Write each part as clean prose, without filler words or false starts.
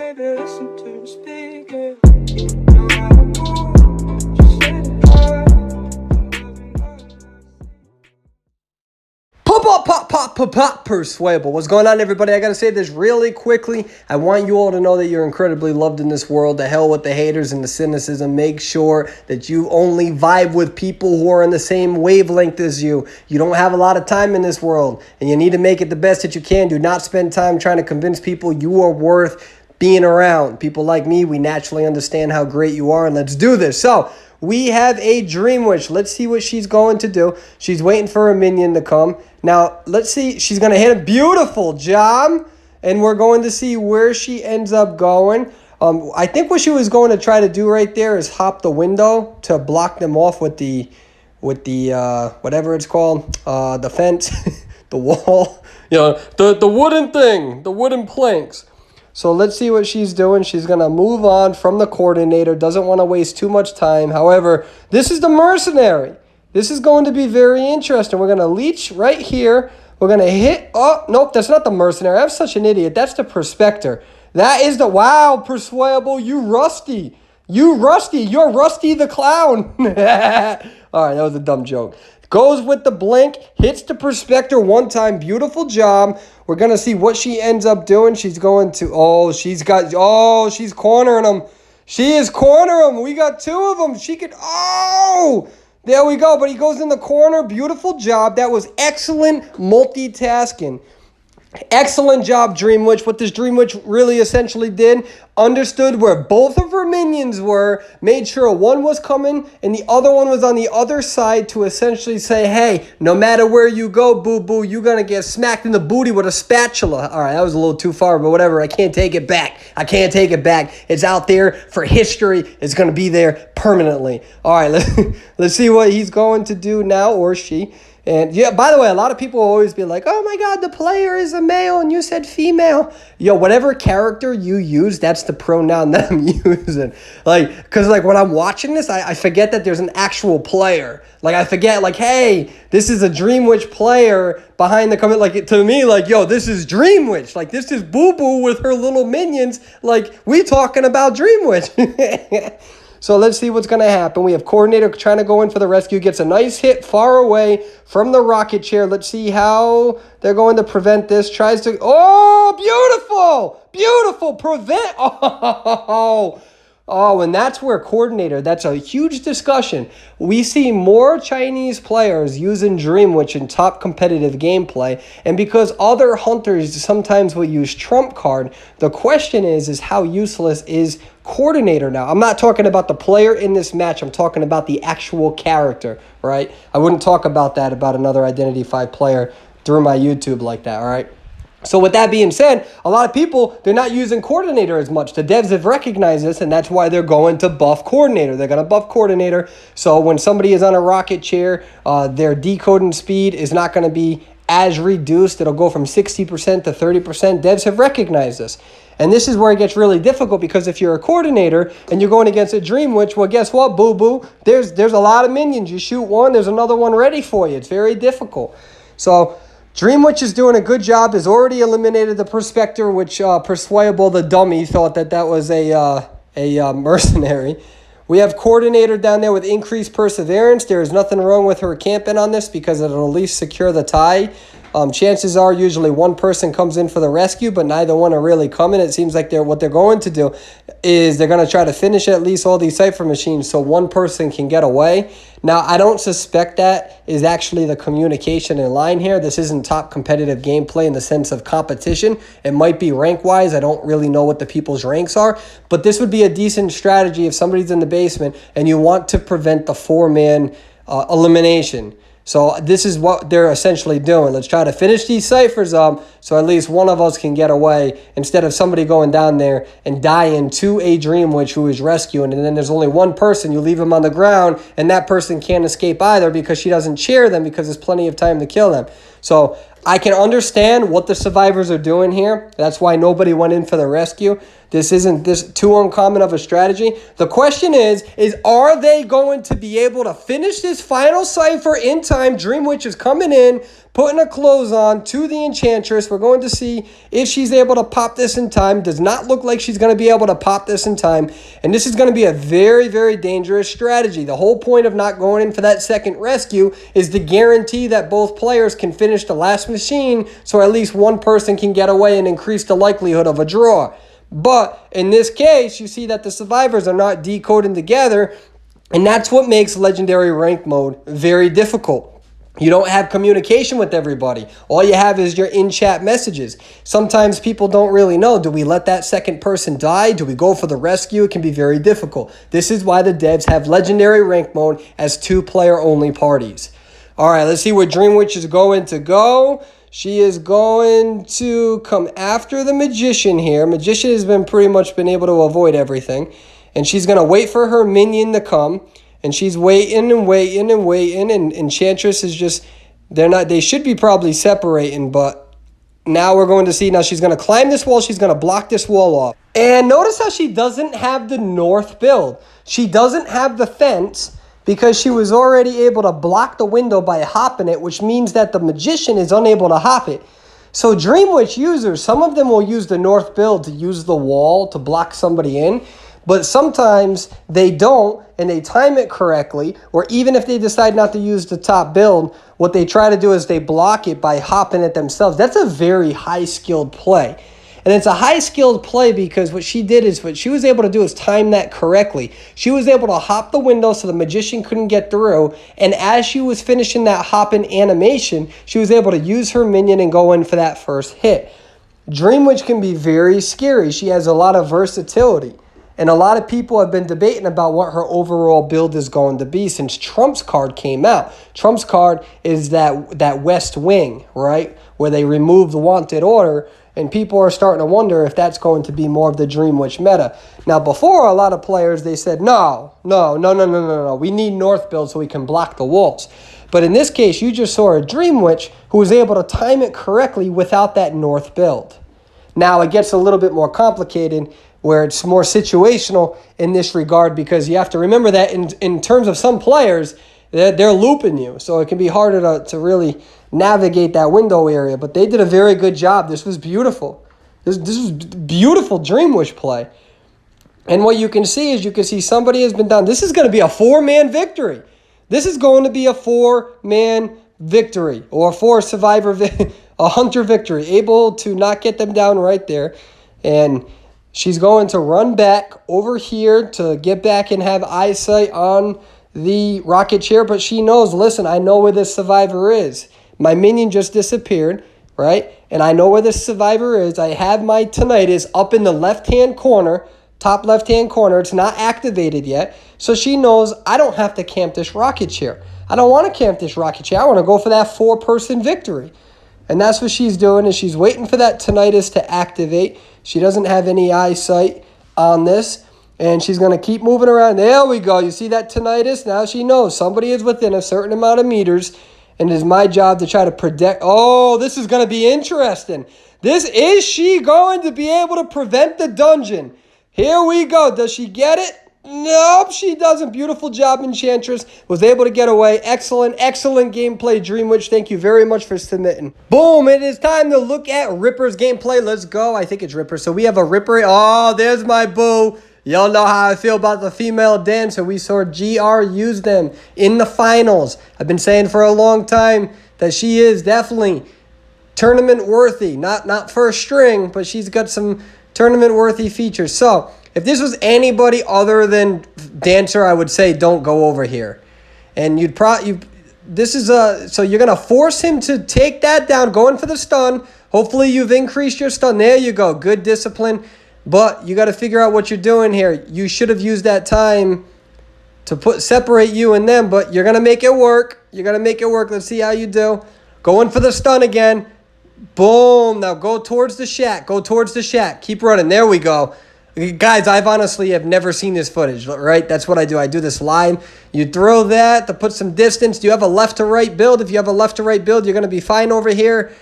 baby, listen to me speaking. No matter what, just let it go. Pop, Perswayable. What's going on, everybody? I gotta say this really quickly. I want you all to know that you're incredibly loved in this world. The hell with the haters and the cynicism. Make sure that you only vibe with people who are in the same wavelength as you. You don't have a lot of time in this world, and you need to make it the best that you can. Do not spend time trying to convince people you are worth being around. People like me, we naturally understand how great you are, and let's do this. So, we have a Dream Witch. Let's see what she's going to do. She's waiting for her minion to come. Now, let's see. She's going to hit a beautiful job, and we're going to see where she ends up going. I think what she was going to try to do right there is hop the window to block them off with the whatever it's called, the fence, the wall, the wooden thing, the wooden planks. So let's see what she's doing. She's going to move on from the coordinator. Doesn't want to waste too much time. However, this is the mercenary. This is going to be very interesting. We're going to leech right here. We're going to hit. Oh, nope, that's not the mercenary. I'm such an idiot. That's the prospector. That is the. Wow, Perswayable. You rusty. You're Rusty the Clown. All right, that was a dumb joke. Goes with the blink, hits the prospector one time. Beautiful job. We're going to see what she ends up doing. She's going to, she's cornering him. She is cornering him. We got two of them. She could, there we go. But he goes in the corner. Beautiful job. That was excellent multitasking. Excellent job, Dream Witch. What this Dream Witch really essentially did, understood where both of her minions were, made sure one was coming and the other one was on the other side to essentially say, hey, no matter where you go, boo-boo, you're going to get smacked in the booty with a spatula. All right, that was a little too far, but whatever. I can't take it back. It's out there for history. It's going to be there permanently. All right, let's see what he's going to do now, or she. And yeah, by the way, a lot of people will always be like, oh my God, the player is a male and you said female. Whatever character you use, that's the pronoun that I'm using. Because when I'm watching this, I forget that there's an actual player. I forget, hey, this is a Dream Witch player behind the comment. To me, this is Dream Witch. This is Boo Boo with her little minions. We talking about Dream Witch. So let's see what's going to happen. We have Coordinator trying to go in for the rescue. Gets a nice hit far away from the rocket chair. Let's see how they're going to prevent this. Tries to... Oh, beautiful! Beautiful! Prevent... Oh, and that's where Coordinator, that's a huge discussion. We see more Chinese players using Dream Witch in top competitive gameplay, and because other hunters sometimes will use Trump card, the question is how useless is Coordinator now? I'm not talking about the player in this match. I'm talking about the actual character, right? I wouldn't talk about another Identity 5 player through my YouTube like that, all right? So with that being said, a lot of people, they're not using Coordinator as much. The devs have recognized this, and that's why they're going to buff Coordinator. They're going to buff Coordinator. So when somebody is on a rocket chair, their decoding speed is not going to be as reduced. It'll go from 60% to 30%. Devs have recognized this. And this is where it gets really difficult, because if you're a Coordinator and you're going against a Dream Witch, well, guess what, boo-boo? There's a lot of minions. You shoot one, there's another one ready for you. It's very difficult. So Dream Witch is doing a good job, has already eliminated the Prospector, which Perswayable the dummy thought that was a mercenary. We have Coordinator down there with increased perseverance. There is nothing wrong with her camping on this because it'll at least secure the tie. Chances are usually one person comes in for the rescue, but neither one are really coming. It seems like what they're going to do is they're going to try to finish at least all these cipher machines so one person can get away. Now, I don't suspect that is actually the communication in line here. This isn't top competitive gameplay in the sense of competition. It might be rank-wise. I don't really know what the people's ranks are, but this would be a decent strategy if somebody's in the basement and you want to prevent the four-man elimination. So this is what they're essentially doing. Let's try to finish these ciphers up so at least one of us can get away instead of somebody going down there and dying to a Dream Witch who is rescuing. And then there's only one person. You leave him on the ground and that person can't escape either because she doesn't cheer them because there's plenty of time to kill them. So I can understand what the survivors are doing here. That's why nobody went in for the rescue. This isn't this too uncommon of a strategy. The question is are they going to be able to finish this final cipher in time? Dream Witch is coming in, putting a close on to the Enchantress. We're going to see if she's able to pop this in time. Does not look like she's going to be able to pop this in time. And this is going to be a very, very dangerous strategy. The whole point of not going in for that second rescue is to guarantee that both players can finish the last machine, so at least one person can get away and increase the likelihood of a draw. But in this case, you see that the survivors are not decoding together, and that's what makes Legendary Rank Mode very difficult. You don't have communication with everybody. All you have is your in-chat messages. Sometimes people don't really know. Do we let that second person die? Do we go for the rescue? It can be very difficult. This is why the devs have Legendary Rank Mode as 2-player-only parties. All right, let's see where Dream Witch is going to go. She is going to come after the Magician here. Magician has pretty much been able to avoid everything. And she's going to wait for her minion to come. And she's waiting and waiting and waiting. And Enchantress is just, they should be probably separating. But now we're going to see, now she's going to climb this wall. She's going to block this wall off. And notice how she doesn't have the north build. She doesn't have the fence, because she was already able to block the window by hopping it, which means that the Magician is unable to hop it. So Dream Witch users, some of them will use the north build to use the wall to block somebody in, but sometimes they don't and they time it correctly, or even if they decide not to use the top build, what they try to do is they block it by hopping it themselves. That's a very high-skilled play. And it's a high-skilled play because what she did is, what she was able to do is time that correctly. She was able to hop the window so the Magician couldn't get through. And as she was finishing that hopping animation, she was able to use her minion and go in for that first hit. Dream Witch can be very scary. She has a lot of versatility. And a lot of people have been debating about what her overall build is going to be since Trump's card came out. Trump's card is that West Wing, right? Where they remove the Wanted Order. And people are starting to wonder if that's going to be more of the Dream Witch meta. Now, before, a lot of players, they said, no. We need North build so we can block the walls. But in this case, you just saw a Dream Witch who was able to time it correctly without that North build. Now, it gets a little bit more complicated where it's more situational in this regard, because you have to remember that in terms of some players, they're looping you. So it can be harder to really navigate that window area. But they did a very good job. This was beautiful. This was beautiful Dream Witch play. And what you can see is somebody has been done. This is going to be a 4-man victory. This is going to be a 4-man victory, or a 4-survivor, a hunter victory, able to not get them down right there. And she's going to run back over here to get back and have eyesight on the rocket chair. But she knows, listen, I know where this survivor is. My minion just disappeared, right? And I know where this survivor is. I have my tinnitus up in the left-hand corner, top left-hand corner. It's not activated yet. So she knows I don't have to camp this rocket chair. I don't want to camp this rocket chair. I want to go for that 4-person victory. And that's what she's doing, is she's waiting for that tinnitus to activate. She doesn't have any eyesight on this. And she's going to keep moving around. There we go. You see that tinnitus? Now she knows somebody is within a certain amount of meters. And it is my job to try to predict. Oh, this is going to be interesting. Is she going to be able to prevent the dungeon? Here we go. Does she get it? Nope, she doesn't. Beautiful job, Enchantress. Was able to get away. Excellent gameplay, Dream Witch. Thank you very much for submitting. Boom, it is time to look at Ripper's gameplay. Let's go. I think it's Ripper. So we have a Ripper. Oh, there's my boo. Y'all know how I feel about the female dancer. We saw GR use them in the finals. I've been saying for a long time that she is definitely tournament worthy. Not first string, but she's got some tournament worthy features. So if this was anybody other than dancer, I would say don't go over here. And so you're gonna force him to take that down, going for the stun. Hopefully you've increased your stun. There you go. Good discipline. But you got to figure out what you're doing here. You should have used that time to separate you and them, but you're going to make it work. You're going to make it work. Let's see how you do. Going for the stun again. Boom. Now go towards the shack. Go towards the shack. Keep running. There we go. Guys, I've honestly have never seen this footage, right? That's what I do. I do this live. You throw that to put some distance. Do you have a left to right build? If you have a left to right build, you're going to be fine over here.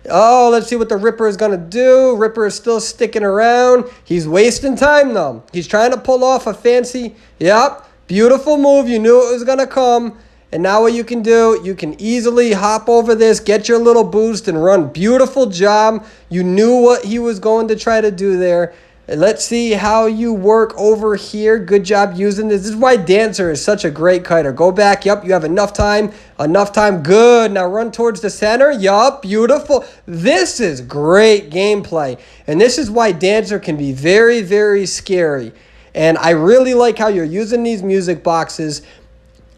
Oh, let's see what the Ripper is going to do. Ripper is still sticking around. He's wasting time, though. He's trying to pull off a fancy, yep, beautiful move. You knew it was going to come. And now what you can do, you can easily hop over this, get your little boost, and run. Beautiful job. You knew what he was going to try to do there. And let's see how you work over here. Good job using this. This is why Dancer is such a great kiter. Go back. Yep, you have enough time. Enough time. Good. Now run towards the center. Yup, beautiful. This is great gameplay. And this is why Dancer can be very, very scary. And I really like how you're using these music boxes.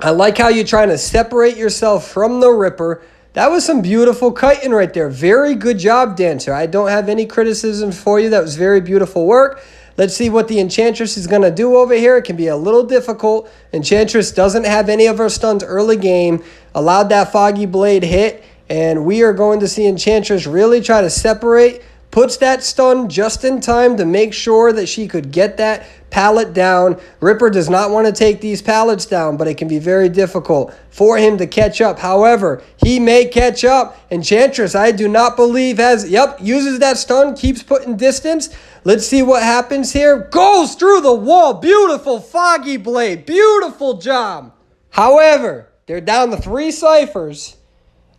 I like how you're trying to separate yourself from the Ripper. That was some beautiful kiting right there. Very good job, Dancer. I don't have any criticism for you. That was very beautiful work. Let's see what the Enchantress is going to do over here. It can be a little difficult. Enchantress doesn't have any of her stuns early game. Allowed that Foggy Blade hit. And we are going to see Enchantress really try to separate. Puts that stun just in time to make sure that she could get that pallet down. Ripper does not want to take these pallets down, but it can be very difficult for him to catch up. However, he may catch up. Enchantress, I do not believe uses that stun, keeps putting distance. Let's see what happens here. Goes through the wall. Beautiful Foggy Blade. Beautiful job. However, they're down to 3 ciphers.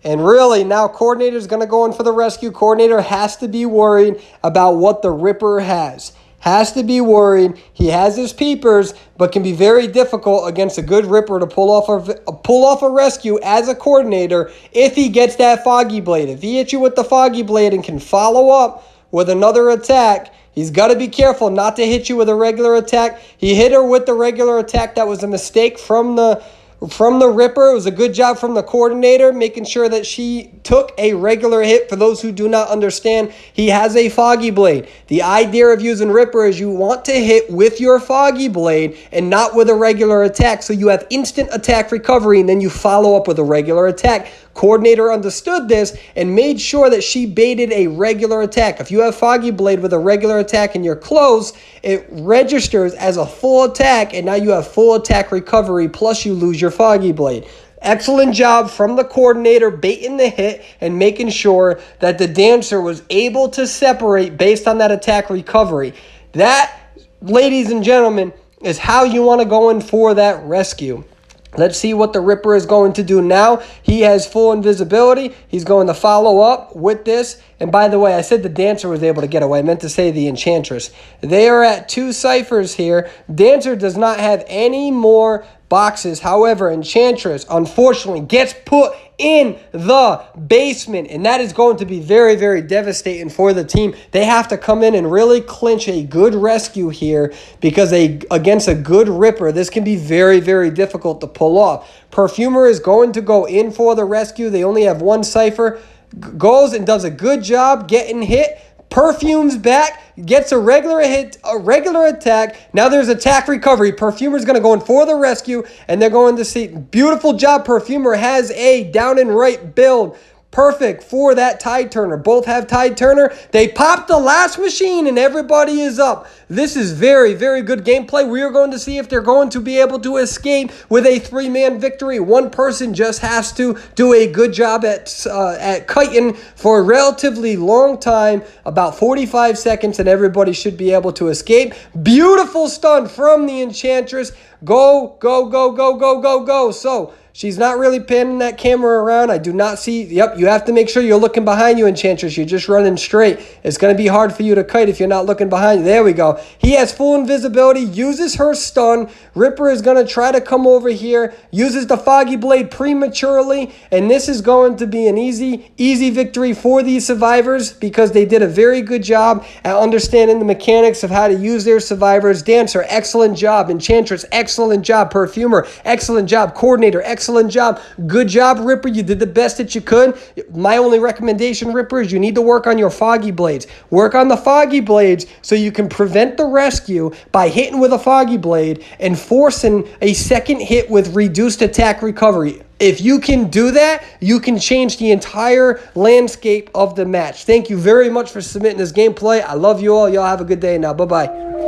And really, now Coordinator's going to go in for the rescue. Coordinator has to be worried about what the Ripper has. Has to be worried. He has his peepers, but can be very difficult against a good Ripper to pull off a rescue as a Coordinator if he gets that Foggy Blade. If he hits you with the Foggy Blade and can follow up with another attack, he's got to be careful not to hit you with a regular attack. He hit her with the regular attack. That was a mistake from the Ripper. It was a good job from the Coordinator, making sure that she took a regular hit. For those who do not understand, he has a Foggy Blade. The idea of using Ripper is you want to hit with your Foggy Blade and not with a regular attack, so you have instant attack recovery, and then you follow up with a regular attack. Coordinator understood this and made sure that she baited a regular attack. If you have Foggy Blade with a regular attack and you're close, it registers as a full attack, and now you have full attack recovery, plus you lose your Foggy Blade. Excellent job from the Coordinator, baiting the hit and making sure that the Dancer was able to separate based on that attack recovery. That, ladies and gentlemen, is how you want to go in for that rescue. Let's see what the Ripper is going to do now. He has full invisibility. He's going to follow up with this. And by the way, I said the Dancer was able to get away. I meant to say the Enchantress. They are at 2 ciphers here. Dancer does not have any more boxes. However, Enchantress, unfortunately, gets put in the basement. And that is going to be very, very devastating for the team. They have to come in and really clinch a good rescue here because against a good Ripper, this can be very, very difficult to pull off. Perfumer is going to go in for the rescue. They only have 1 cipher. Goes and does a good job getting hit. Perfume's back, gets a regular hit, a regular attack. Now there's attack recovery. Perfumer's going to go in for the rescue, and they're going to see. Beautiful job. Perfumer has a down and right build. Perfect for that tide turner. Both have tide turner. They pop the last machine and everybody is up. This is very, very good gameplay. We are going to see if they're going to be able to escape with a 3-man victory. One person just has to do a good job at kiting for a relatively long time, about 45 seconds, and everybody should be able to escape. Beautiful stun from the Enchantress. Go, go, go, go, go, go, go. So she's not really panning that camera around. I do not see. Yep, you have to make sure you're looking behind you, Enchantress. You're just running straight. It's going to be hard for you to kite if you're not looking behind you. There we go. He has full invisibility, uses her stun. Ripper is going to try to come over here, uses the Foggy Blade prematurely, and this is going to be an easy victory for these survivors because they did a very good job at understanding the mechanics of how to use their survivors. Dancer, excellent job. Enchantress, excellent job. Perfumer, excellent job. Coordinator, excellent job. Good job, Ripper. You did the best that you could. My only recommendation, Ripper, is you need to work on your Foggy Blades. Work on the Foggy Blades so you can prevent the rescue by hitting with a Foggy Blade and forcing a second hit with reduced attack recovery. If you can do that, you can change the entire landscape of the match. Thank you very much for submitting this gameplay. I love you all. Y'all have a good day now. Bye-bye.